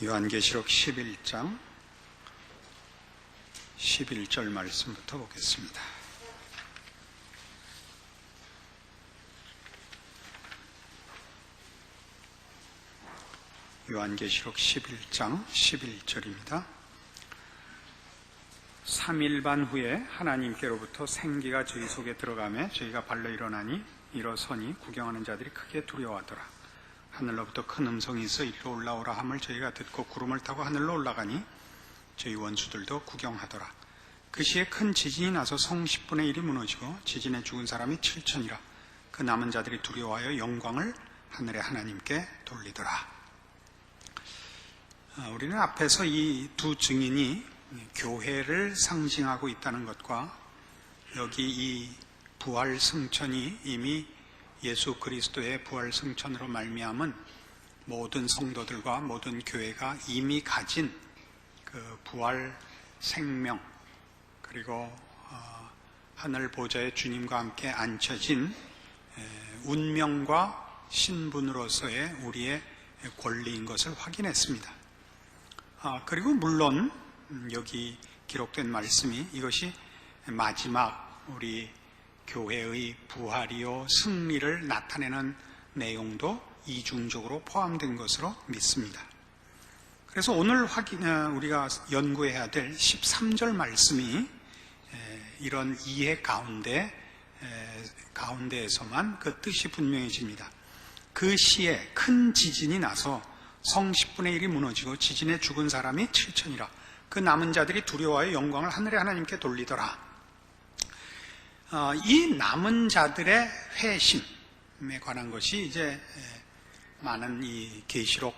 요한계시록 11장 11절 말씀부터 보겠습니다. 요한계시록 11장 11절입니다. 3일 반 후에 하나님께로부터 생기가 저희 속에 들어가매 저희가 발로 일어서니 구경하는 자들이 크게 두려워하더라. 하늘로부터 큰 음성이 있어 이리로 올라오라 함을 저희가 듣고 구름을 타고 하늘로 올라가니 저희 원수들도 구경하더라. 그 시에 큰 지진이 나서 성 10분의 1이 무너지고 지진에 죽은 사람이 7천이라. 그 남은 자들이 두려워하여 영광을 하늘의 하나님께 돌리더라. 우리는 앞에서 이 두 증인이 교회를 상징하고 있다는 것과 여기 이 부활 승천이 이미 예수 그리스도의 부활 승천으로 말미암은 모든 성도들과 모든 교회가 이미 가진 그 부활 생명, 그리고 하늘 보좌의 주님과 함께 앉혀진 운명과 신분으로서의 우리의 권리인 것을 확인했습니다. 그리고 물론 여기 기록된 말씀이 이것이 마지막 우리 교회의 부활이요 승리를 나타내는 내용도 이중적으로 포함된 것으로 믿습니다. 그래서 오늘 우리가 연구해야 될 13절 말씀이 이런 이해 가운데에서만 그 뜻이 분명해집니다. 그 시에 큰 지진이 나서 성 10분의 1이 무너지고 지진에 죽은 사람이 7천이라. 그 남은 자들이 두려워하여 영광을 하늘의 하나님께 돌리더라. 이 남은 자들의 회심에 관한 것이 이제 많은 이 계시록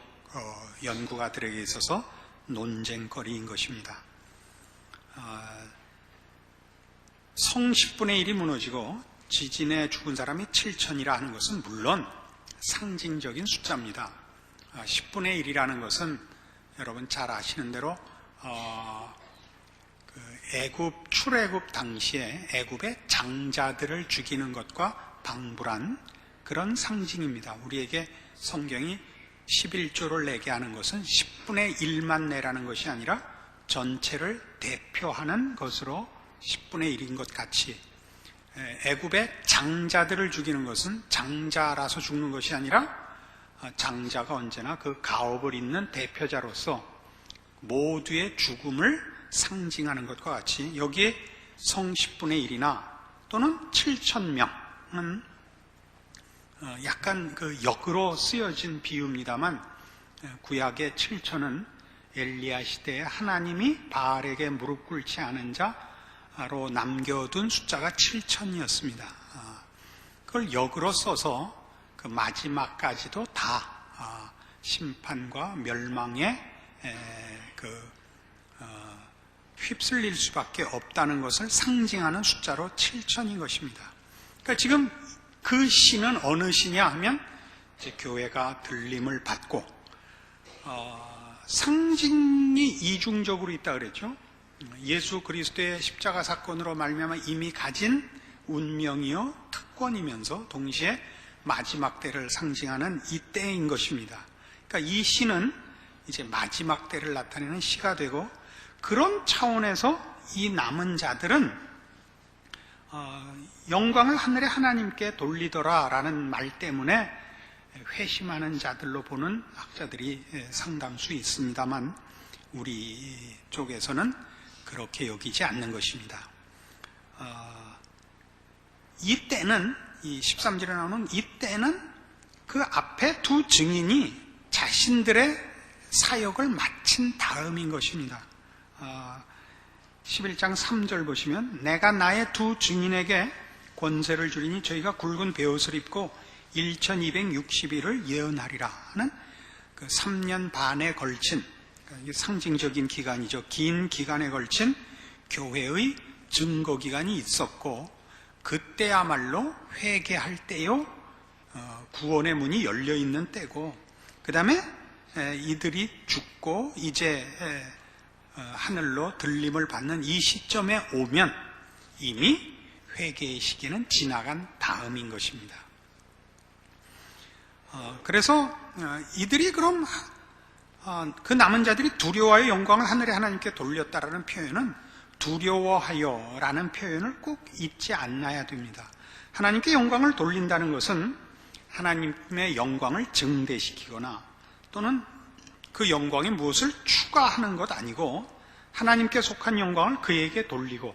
연구가들에게 있어서 논쟁거리인 것입니다. 성 10분의 1이 무너지고 지진에 죽은 사람이 7천이라 하는 것은 물론 상징적인 숫자입니다. 10분의 1이라는 것은 여러분 잘 아시는 대로 출애굽 당시에 애굽의 장자들을 죽이는 것과 방불한 그런 상징입니다. 우리에게 성경이 11조를 내게 하는 것은 10분의 1만 내라는 것이 아니라 전체를 대표하는 것으로 10분의 1인 것 같이 애굽의 장자들을 죽이는 것은 장자라서 죽는 것이 아니라 장자가 언제나 그 가업을 잇는 대표자로서 모두의 죽음을 상징하는 것과 같이 여기에 성 10분의 1이나 또는 7천명은 약간 그 역으로 쓰여진 비유입니다만 구약의 7천은 엘리야 시대에 하나님이 바알에게 무릎 꿇지 않은 자로 남겨둔 숫자가 7천이었습니다. 그걸 역으로 써서 그 마지막까지도 다 심판과 멸망의 휩쓸릴 수밖에 없다는 것을 상징하는 숫자로 7천인 것입니다. 그러니까 지금 그 시는 어느 시냐 하면 이제 교회가 들림을 받고 상징이 이중적으로 있다 그랬죠. 예수 그리스도의 십자가 사건으로 말미암아 이미 가진 운명이요 특권이면서 동시에 마지막 때를 상징하는 이 때인 것입니다. 그러니까 이 시는 이제 마지막 때를 나타내는 시가 되고 그런 차원에서 이 남은 자들은 영광을 하늘의 하나님께 돌리더라라는 말 때문에 회심하는 자들로 보는 학자들이 상당수 있습니다만 우리 쪽에서는 그렇게 여기지 않는 것입니다. 이 때는 이 13절에 나오는 이 때는 그 앞에 두 증인이 자신들의 사역을 마친 다음인 것입니다. 11장 3절 보시면 내가 나의 두 증인에게 권세를 주리니 저희가 굵은 베옷을 입고 1260일을 예언하리라 하는 그 3년 반에 걸친 상징적인 기간이죠. 긴 기간에 걸친 교회의 증거 기간이 있었고 그때야말로 회개할 때요 구원의 문이 열려있는 때고 그 다음에 이들이 죽고 이제 하늘로 들림을 받는 이 시점에 오면 이미 회개의 시기는 지나간 다음인 것입니다. 그래서 이들이 그럼 그 남은 자들이 두려워하여 영광을 하늘의 하나님께 돌렸다라는 표현은 두려워하여라는 표현을 꼭 잊지 않아야 됩니다. 하나님께 영광을 돌린다는 것은 하나님의 영광을 증대시키거나 또는 그 영광에 무엇을 추가하는 것 아니고 하나님께 속한 영광을 그에게 돌리고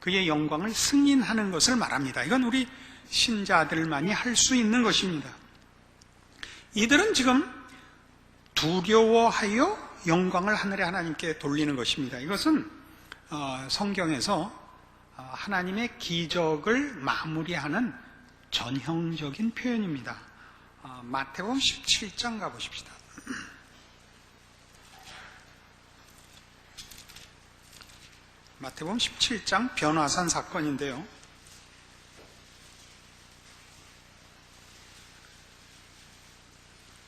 그의 영광을 승인하는 것을 말합니다. 이건 우리 신자들만이 할 수 있는 것입니다. 이들은 지금 두려워하여 영광을 하늘의 하나님께 돌리는 것입니다. 이것은 성경에서 하나님의 기적을 마무리하는 전형적인 표현입니다. 마태복음 17장 가보십시다. 마태복음 17장 변화산 사건인데요.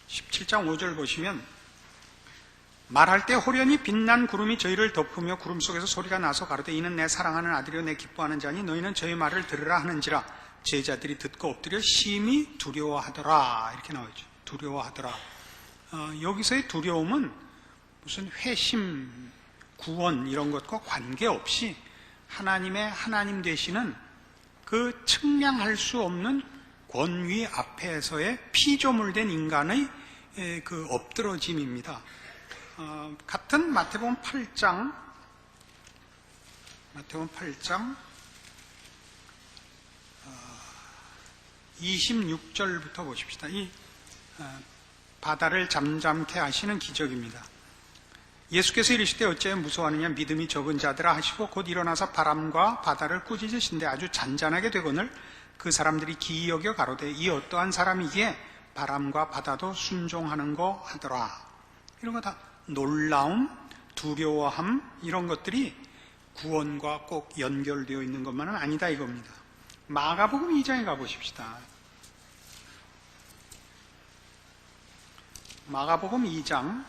(17장 5절) 보시면 말할 때 호련히 빛난 구름이 저희를 덮으며 구름 속에서 소리가 나서 가로되 이는 내 사랑하는 아들이요 내 기뻐하는 자니 너희는 저희 말을 들으라 하는지라. 제자들이 듣고 엎드려 심히 두려워하더라. 이렇게 나오죠. 두려워하더라. 여기서의 두려움은 무슨 회심, 구원 이런 것과 관계없이 하나님의 하나님 되시는 그 측량할 수 없는 권위 앞에서의 피조물된 인간의 그 엎드러짐입니다. 같은 마태복음 8장 26절부터 보십시다. 이 바다를 잠잠케 하시는 기적입니다. 예수께서 이르시되 어찌하여 무서워하느냐 믿음이 적은 자들아 하시고 곧 일어나서 바람과 바다를 꾸짖으신데 아주 잔잔하게 되거늘 그 사람들이 기이 여겨 가로되 이 어떠한 사람이기에 바람과 바다도 순종하는 거 하더라. 이런 거 다 놀라움, 두려워함 이런 것들이 구원과 꼭 연결되어 있는 것만은 아니다 이겁니다. 마가복음 2장에 가보십시다. 마가복음 2장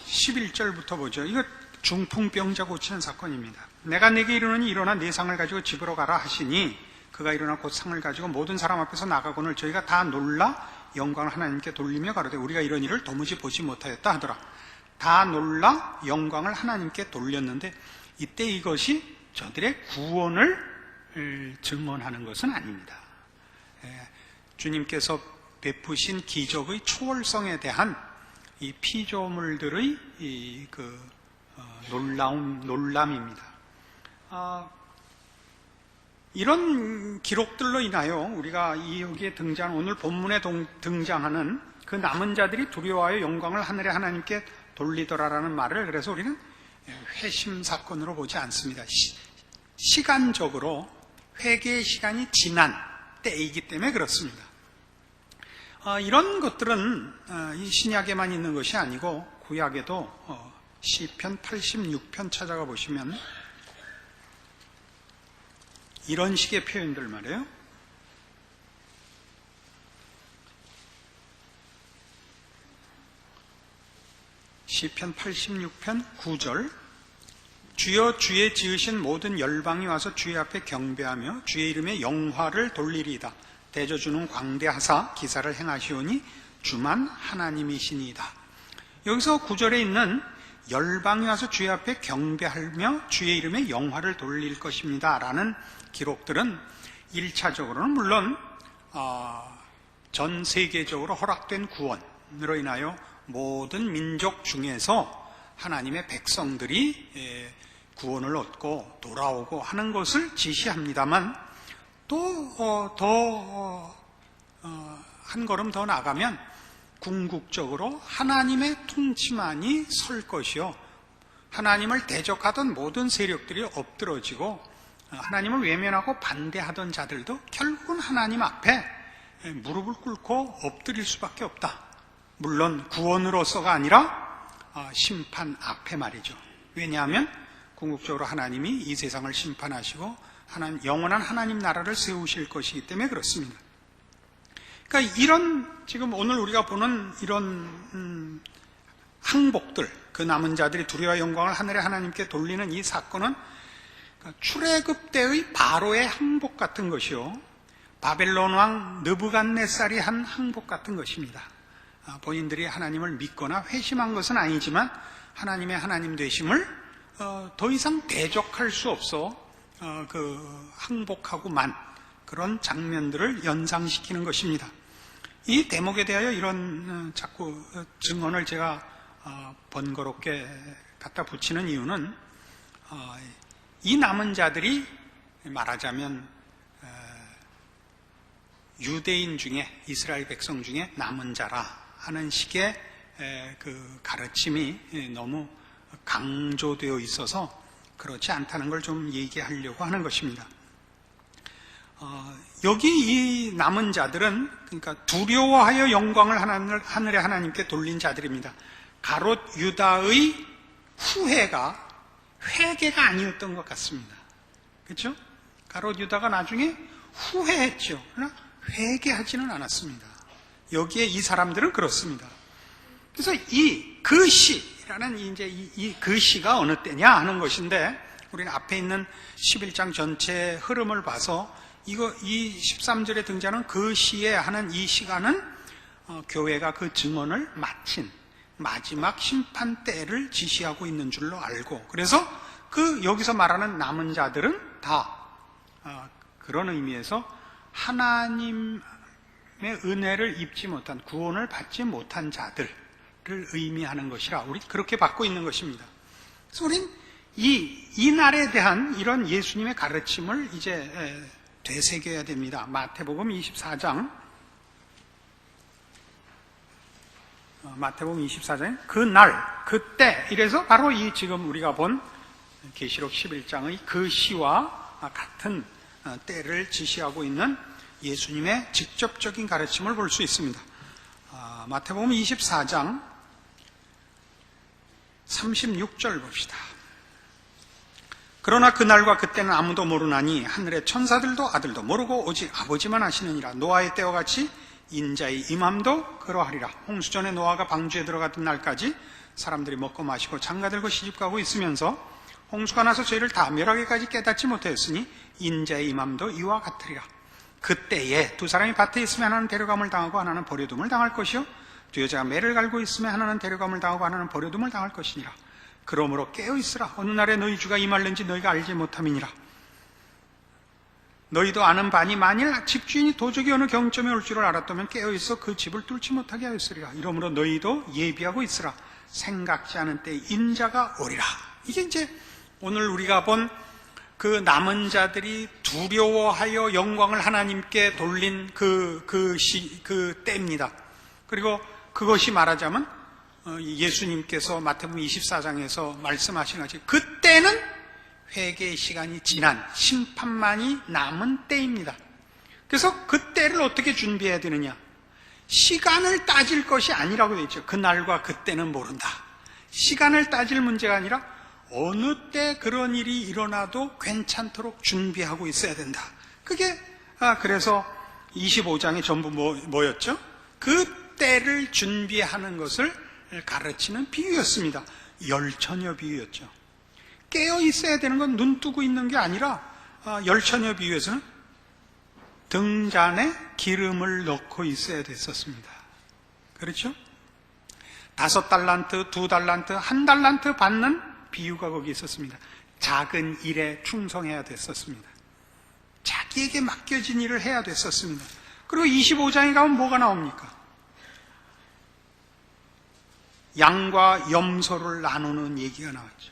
11절부터 보죠. 이거 중풍병자 고치는 사건입니다. 내가 네게 이르노니 일어나 네 상을 가지고 집으로 가라 하시니 그가 일어나 곧 상을 가지고 모든 사람 앞에서 나가거늘 저희가 다 놀라 영광을 하나님께 돌리며 가로되 우리가 이런 일을 도무지 보지 못하였다 하더라. 다 놀라 영광을 하나님께 돌렸는데 이때 이것이 저들의 구원을 증언하는 것은 아닙니다. 주님께서 베푸신 기적의 초월성에 대한 이 피조물들의 놀람입니다. 이런 기록들로 인하여 우리가 여기에 등장, 오늘 본문에 등장하는 그 남은 자들이 두려워하여 영광을 하늘의 하나님께 돌리더라라는 말을 그래서 우리는 회심 사건으로 보지 않습니다. 시간적으로 회개의 시간이 지난 때이기 때문에 그렇습니다. 이런 것들은 이 신약에만 있는 것이 아니고 구약에도 시편 86편 찾아가 보시면 이런 식의 표현들 말이에요. 시편 86편 9절 주여 주의 지으신 모든 열방이 와서 주의 앞에 경배하며 주의 이름에 영화를 돌리리이다. 대저주는 광대하사 기사를 행하시오니 주만 하나님이시니이다. 여기서 9절에 있는 열방이 와서 주의 앞에 경배하며 주의 이름에 영화를 돌릴 것입니다 라는 기록들은 1차적으로는 물론 전 세계적으로 허락된 구원으로 인하여 모든 민족 중에서 하나님의 백성들이 구원을 얻고 돌아오고 하는 것을 지시합니다만 또 한 걸음 더 나가면 궁극적으로 하나님의 통치만이 설 것이요 하나님을 대적하던 모든 세력들이 엎드러지고 하나님을 외면하고 반대하던 자들도 결국은 하나님 앞에 무릎을 꿇고 엎드릴 수밖에 없다. 물론 구원으로서가 아니라 심판 앞에 말이죠. 왜냐하면 궁극적으로 하나님이 이 세상을 심판하시고 영원한 하나님 나라를 세우실 것이기 때문에 그렇습니다. 그러니까 이런 지금 오늘 우리가 보는 이런 항복들, 그 남은 자들이 두려워 영광을 하늘의 하나님께 돌리는 이 사건은 출애굽 때의 바로의 항복 같은 것이요 바벨론 왕 느부갓네살이 한 항복 같은 것입니다. 본인들이 하나님을 믿거나 회심한 것은 아니지만 하나님의 하나님 되심을 더 이상 대적할 수 없어 항복하고만 그런 장면들을 연상시키는 것입니다. 이 대목에 대하여 이런 자꾸 증언을 제가 번거롭게 갖다 붙이는 이유는 이 남은 자들이 말하자면 유대인 중에, 이스라엘 백성 중에 남은 자라 하는 식의 그 가르침이 너무 강조되어 있어서 그렇지 않다는 걸 좀 얘기하려고 하는 것입니다. 여기 이 남은 자들은 그러니까 두려워하여 영광을 하늘의 하나님께 돌린 자들입니다. 가롯 유다의 후회가 회개가 아니었던 것 같습니다. 그렇죠? 가롯 유다가 나중에 후회했죠. 그러나 회개하지는 않았습니다. 여기에 이 사람들은 그렇습니다. 그래서 이 그시라는 이제 이 그시가 어느 때냐 하는 것인데, 우리는 앞에 있는 11장 전체의 흐름을 봐서 이 13절에 등장하는 그시에 하는 이 시간은 교회가 그 증언을 마친 마지막 심판 때를 지시하고 있는 줄로 알고, 그래서 여기서 말하는 남은 자들은 다 그런 의미에서 하나님의 은혜를 입지 못한, 구원을 받지 못한 자들을 의미하는 것이라 우리 그렇게 받고 있는 것입니다. 그래서 우린 이 날에 대한 이런 예수님의 가르침을 이제 되새겨야 됩니다. 마태복음 24장, 마태복음 24장 그 날, 그때, 이래서 바로 이 지금 우리가 본 계시록 11장의 그 시와 같은 때를 지시하고 있는 예수님의 직접적인 가르침을 볼 수 있습니다. 마태복음 24장 36절 봅시다. 그러나 그날과 그때는 아무도 모르나니 하늘의 천사들도 아들도 모르고 오직 아버지만 아시느니라. 노아의 때와 같이 인자의 임함도 그러하리라. 홍수전에 노아가 방주에 들어갔던 날까지 사람들이 먹고 마시고 장가들고 시집가고 있으면서 홍수가 나서 죄를 다 멸하기까지 깨닫지 못하였으니 인자의 임함도 이와 같으리라. 그때에 두 사람이 밭에 있으면 하나는 데려감을 당하고 하나는 버려둠을 당할 것이요, 두 여자가 매를 갈고 있으면 하나는 데려감을 당하고 하나는 버려둠을 당할 것이니라. 그러므로 깨어있으라. 어느 날에 너희 주가 임할는지 너희가 알지 못함이니라. 너희도 아는 바니 만일 집주인이 도적이 어느 경점에 올 줄을 알았다면 깨어있어 그 집을 뚫지 못하게 하였으리라. 이러므로 너희도 예비하고 있으라. 생각지 않은 때에 인자가 오리라. 이게 이제 오늘 우리가 본 그 남은 자들이 두려워하여 영광을 하나님께 돌린 그 때입니다. 그리고 그것이 말하자면 예수님께서 마태복음 24장에서 말씀하신 것이 그때는 회개의 시간이 지난 심판만이 남은 때입니다. 그래서 그 때를 어떻게 준비해야 되느냐? 시간을 따질 것이 아니라고 되어 있죠. 그날과 그때는 모른다. 시간을 따질 문제가 아니라 어느 때 그런 일이 일어나도 괜찮도록 준비하고 있어야 된다. 그게 그래서 25장이 전부 뭐였죠? 그 때를 준비하는 것을 가르치는 비유였습니다. 열처녀 비유였죠. 깨어 있어야 되는 건 눈 뜨고 있는 게 아니라 열처녀 비유에서는 등잔에 기름을 넣고 있어야 됐었습니다. 그렇죠? 5달란트, 2달란트, 1달란트 받는 비유가 거기 있었습니다. 작은 일에 충성해야 됐었습니다. 자기에게 맡겨진 일을 해야 됐었습니다. 그리고 25장에 가면 뭐가 나옵니까? 양과 염소를 나누는 얘기가 나왔죠.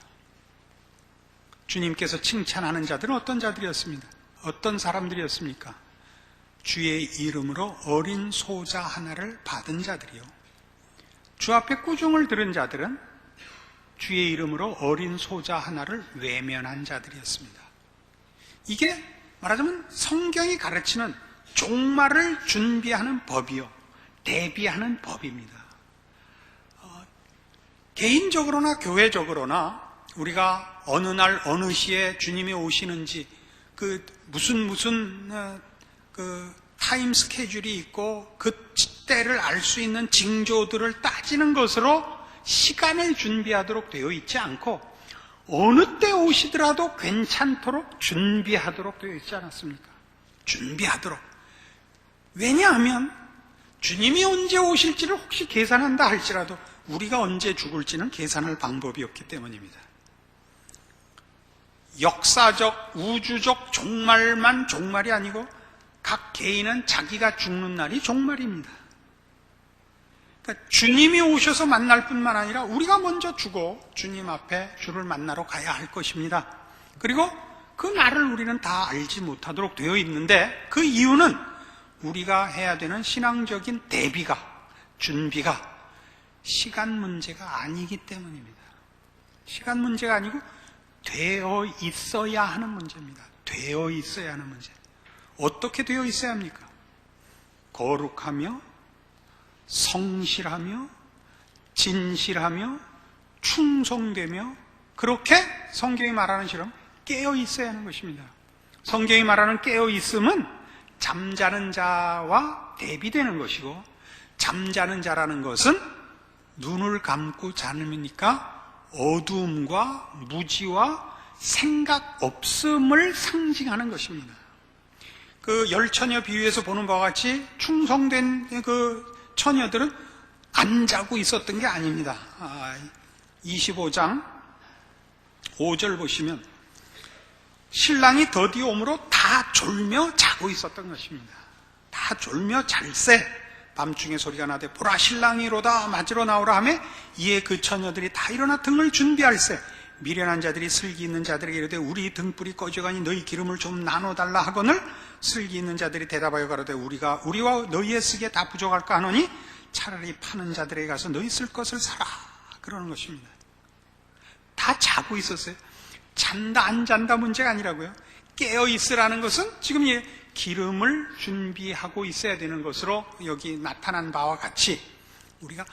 주님께서 칭찬하는 자들은 어떤 자들이었습니다? 어떤 사람들이었습니까? 주의 이름으로 어린 소자 하나를 받은 자들이요. 주 앞에 꾸중을 들은 자들은 주의 이름으로 어린 소자 하나를 외면한 자들이었습니다. 이게 말하자면 성경이 가르치는 종말을 준비하는 법이요, 대비하는 법입니다. 개인적으로나 교회적으로나 우리가 어느 날 어느 시에 주님이 오시는지 무슨 타임 스케줄이 있고 그 때를 알 수 있는 징조들을 따지는 것으로 시간을 준비하도록 되어 있지 않고 어느 때 오시더라도 괜찮도록 준비하도록 되어 있지 않았습니까? 준비하도록. 왜냐하면 주님이 언제 오실지를 혹시 계산한다 할지라도 우리가 언제 죽을지는 계산할 방법이 없기 때문입니다. 역사적, 우주적 종말만 종말이 아니고 각 개인은 자기가 죽는 날이 종말입니다. 그러니까 주님이 오셔서 만날 뿐만 아니라 우리가 먼저 죽어 주님 앞에 주를 만나러 가야 할 것입니다. 그리고 그 날을 우리는 다 알지 못하도록 되어 있는데 그 이유는 우리가 해야 되는 신앙적인 대비가, 준비가 시간 문제가 아니기 때문입니다. 시간 문제가 아니고 되어 있어야 하는 문제입니다. 되어 있어야 하는 문제. 어떻게 되어 있어야 합니까? 거룩하며 성실하며 진실하며 충성되며 그렇게 성경이 말하는 것처럼 깨어 있어야 하는 것입니다. 성경이 말하는 깨어 있음은 잠자는 자와 대비되는 것이고 잠자는 자라는 것은 눈을 감고 자느니까 어두움과 무지와 생각 없음을 상징하는 것입니다. 그 열처녀 비유에서 보는 바와 같이 충성된 그 처녀들은 안 자고 있었던 게 아닙니다. 25장 5절 보시면 신랑이 더디옴으로 다 졸며 자고 있었던 것입니다. 다 졸며 잘세 밤중에 소리가 나되 보라 신랑이로다 맞으러 나오라 하며 이에 그 처녀들이 다 일어나 등을 준비할세 미련한 자들이 슬기 있는 자들에게 이르되 우리 등불이 꺼져가니 너희 기름을 좀 나눠달라 하거늘 슬기 있는 자들이 대답하여 가로되 우리와 너희의 쓰기에 다 부족할까 하노니 차라리 파는 자들에게 가서 너희 쓸 것을 사라 그러는 것입니다. 다 자고 있었어요. 잔다 안 잔다 문제가 아니라고요. 깨어 있으라는 것은 지금 기름을 준비하고 있어야 되는 것으로 여기 나타난 바와 같이 우리가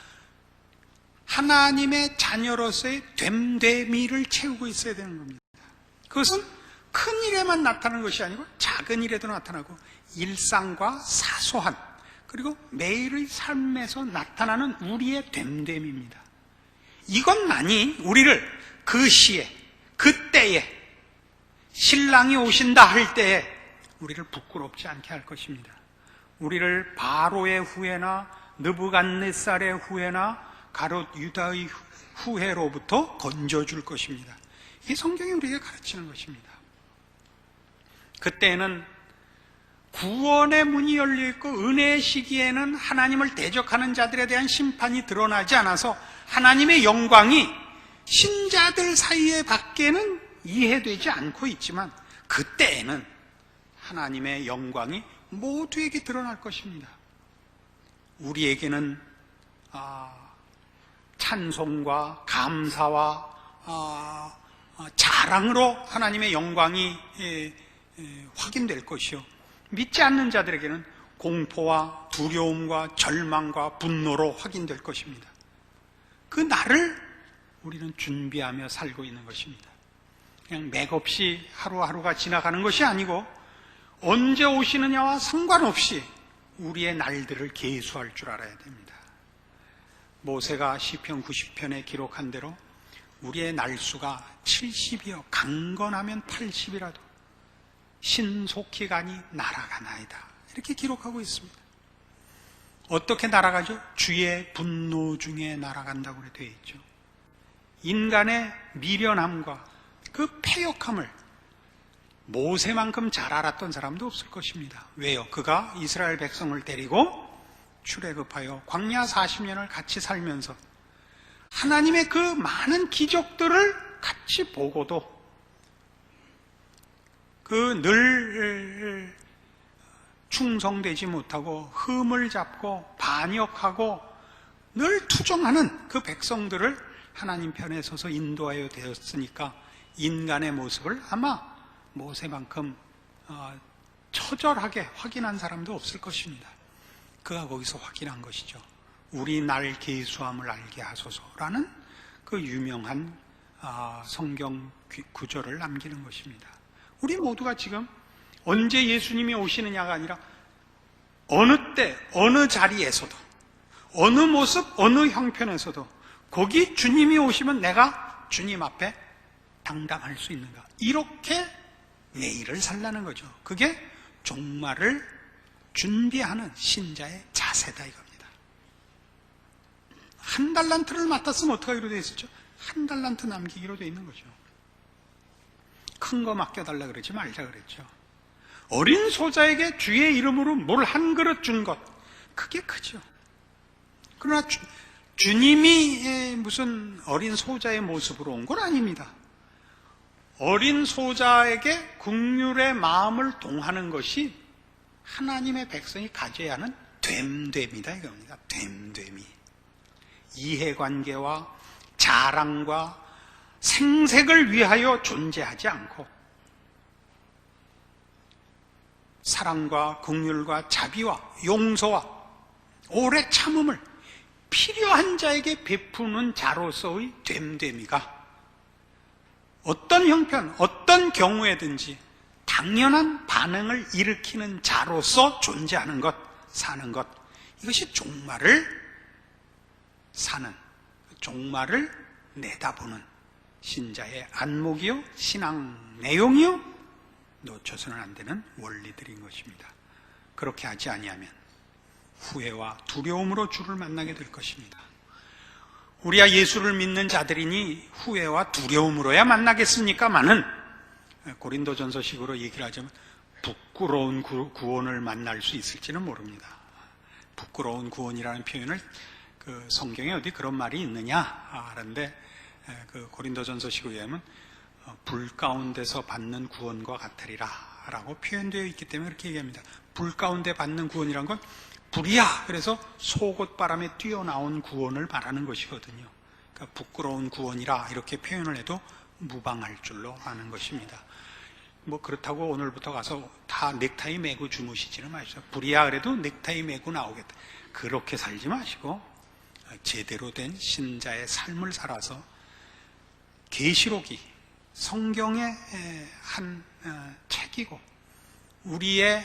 하나님의 자녀로서의 됨됨이를 채우고 있어야 되는 겁니다. 그것은 큰 일에만 나타나는 것이 아니고 작은 일에도 나타나고 일상과 사소한 그리고 매일의 삶에서 나타나는 우리의 됨됨입니다. 이것만이 우리를 그 시에 그때에 신랑이 오신다 할 때에 우리를 부끄럽지 않게 할 것입니다. 우리를 바로의 후회나 느부갓네살의 후회나 가롯 유다의 후회로부터 건져줄 것입니다. 이 성경이 우리에게 가르치는 것입니다. 그때는 구원의 문이 열려있고 은혜의 시기에는 하나님을 대적하는 자들에 대한 심판이 드러나지 않아서 하나님의 영광이 신자들 사이에 밖에는 이해되지 않고 있지만 그때에는 하나님의 영광이 모두에게 드러날 것입니다. 우리에게는 찬송과 감사와 자랑으로 하나님의 영광이 확인될 것이요 믿지 않는 자들에게는 공포와 두려움과 절망과 분노로 확인될 것입니다. 그 날을 우리는 준비하며 살고 있는 것입니다. 그냥 맥없이 하루하루가 지나가는 것이 아니고 언제 오시느냐와 상관없이 우리의 날들을 계수할 줄 알아야 됩니다. 모세가 시편 90편에 기록한 대로 우리의 날수가 70이요 강건하면 80이라도 신속히 가니 날아가나이다 이렇게 기록하고 있습니다. 어떻게 날아가죠? 주의 분노 중에 날아간다고 되어 있죠. 인간의 미련함과 그 패역함을 모세만큼 잘 알았던 사람도 없을 것입니다. 왜요? 그가 이스라엘 백성을 데리고 출애굽하여 광야 40년을 같이 살면서 하나님의 그 많은 기적들을 같이 보고도 그 늘 충성되지 못하고 흠을 잡고 반역하고 늘 투정하는 그 백성들을 하나님 편에 서서 인도하여 되었으니까 인간의 모습을 아마 모세만큼 처절하게 확인한 사람도 없을 것입니다. 그가 거기서 확인한 것이죠. 우리 날 계수함을 알게 하소서라는 그 유명한 성경 구절을 남기는 것입니다. 우리 모두가 지금 언제 예수님이 오시느냐가 아니라 어느 때, 어느 자리에서도, 어느 모습, 어느 형편에서도 거기 주님이 오시면 내가 주님 앞에 당당할 수 있는가. 이렇게 내일을 살라는 거죠. 그게 종말을 준비하는 신자의 자세다 이겁니다. 1달란트를 맡았으면 어떡하기로 되어 있었죠? 1달란트 남기기로 되어 있는 거죠. 큰 거 맡겨달라 그러지 말자 그랬죠. 어린 소자에게 주의 이름으로 물 한 그릇 준 것, 그게 크죠. 그러나 주님이 무슨 어린 소자의 모습으로 온 건 아닙니다. 어린 소자에게 긍휼의 마음을 동하는 것이 하나님의 백성이 가져야 하는 됨됨이다 이겁니다. 됨됨이. 이해관계와 자랑과 생색을 위하여 존재하지 않고 사랑과 긍휼과 자비와 용서와 오래 참음을 필요한 자에게 베푸는 자로서의 됨됨이가 어떤 형편, 어떤 경우에든지 당연한 반응을 일으키는 자로서 존재하는 것, 사는 것, 이것이 종말을 사는, 종말을 내다보는 신자의 안목이요, 신앙 내용이요, 놓쳐서는 안 되는 원리들인 것입니다. 그렇게 하지 아니하면 후회와 두려움으로 주를 만나게 될 것입니다. 우리야 예수를 믿는 자들이니 후회와 두려움으로야 만나겠습니까마는 고린도전서식으로 얘기를 하자면 부끄러운 구원을 만날 수 있을지는 모릅니다. 부끄러운 구원이라는 표현을 그 성경에 어디 그런 말이 있느냐 하는데 그 고린도전서식으로 얘기하면 불 가운데서 받는 구원과 같으리라 라고 표현되어 있기 때문에 그렇게 얘기합니다. 불 가운데 받는 구원이란 건 불이야. 그래서 속옷바람에 뛰어나온 구원을 말하는 것이거든요. 그러니까 부끄러운 구원이라 이렇게 표현을 해도 무방할 줄로 아는 것입니다. 뭐 그렇다고 오늘부터 가서 다 넥타이 메고 주무시지는 마십시오. 불이야 그래도 넥타이 메고 나오겠다. 그렇게 살지 마시고 제대로 된 신자의 삶을 살아서 계시록이 성경의 한 책이고 우리의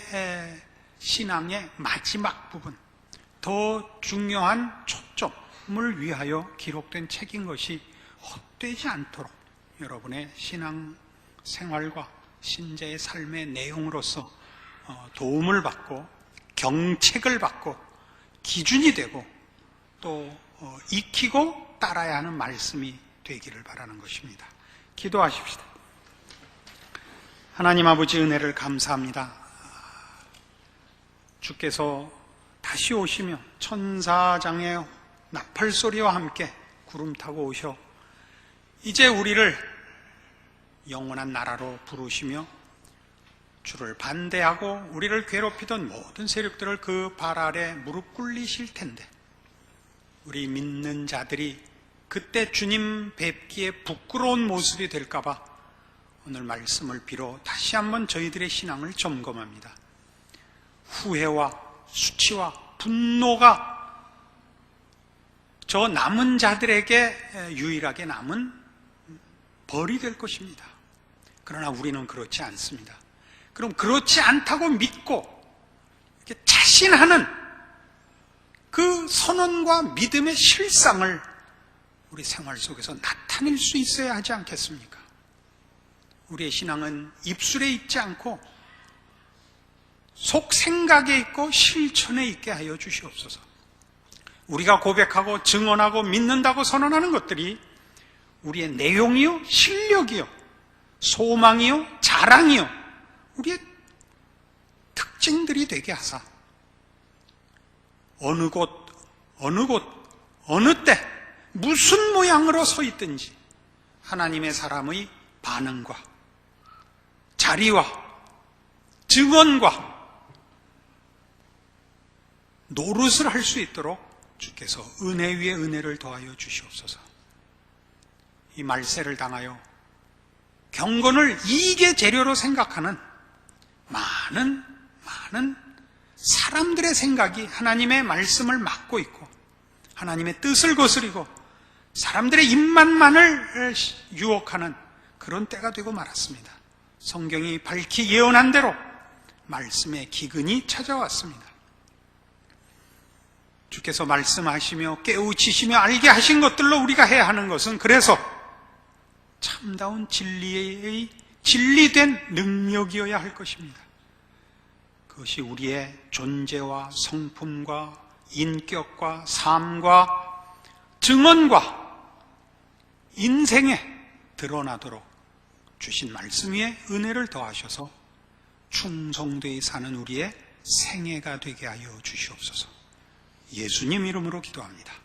신앙의 마지막 부분, 더 중요한 초점을 위하여 기록된 책인 것이 헛되지 않도록 여러분의 신앙 생활과 신자의 삶의 내용으로서 도움을 받고 경책을 받고 기준이 되고 또 익히고 따라야 하는 말씀이 되기를 바라는 것입니다. 기도하십시다. 하나님 아버지 은혜를 감사합니다. 주께서 다시 오시며 천사장의 나팔소리와 함께 구름 타고 오셔 이제 우리를 영원한 나라로 부르시며 주를 반대하고 우리를 괴롭히던 모든 세력들을 그 발 아래 무릎 꿇리실 텐데 우리 믿는 자들이 그때 주님 뵙기에 부끄러운 모습이 될까봐 오늘 말씀을 빌어 다시 한번 저희들의 신앙을 점검합니다. 후회와 수치와 분노가 저 남은 자들에게 유일하게 남은 벌이 될 것입니다. 그러나 우리는 그렇지 않습니다. 그럼 그렇지 않다고 믿고 이렇게 자신하는 그 선언과 믿음의 실상을 우리 생활 속에서 나타낼 수 있어야 하지 않겠습니까? 우리의 신앙은 입술에 있지 않고 속 생각에 있고 실천에 있게 하여 주시옵소서. 우리가 고백하고 증언하고 믿는다고 선언하는 것들이 우리의 내용이요, 실력이요, 소망이요, 자랑이요, 우리의 특징들이 되게 하사 어느 곳, 어느 때 무슨 모양으로 서 있든지 하나님의 사람의 반응과 자리와 증언과 노릇을 할 수 있도록 주께서 은혜 위에 은혜를 더하여 주시옵소서. 이 말세를 당하여 경건을 이익의 재료로 생각하는 많은 사람들의 생각이 하나님의 말씀을 막고 있고 하나님의 뜻을 거스리고 사람들의 입맛만을 유혹하는 그런 때가 되고 말았습니다. 성경이 밝히 예언한 대로 말씀의 기근이 찾아왔습니다. 주께서 말씀하시며 깨우치시며 알게 하신 것들로 우리가 해야 하는 것은 그래서 참다운 진리의 진리된 능력이어야 할 것입니다. 그 그것이 우리의 존재와 성품과 인격과 삶과 증언과 인생에 드러나도록 주신 말씀 위에 은혜를 더하셔서 충성되이 사는 우리의 생애가 되게 하여 주시옵소서. 예수님 이름으로 기도합니다.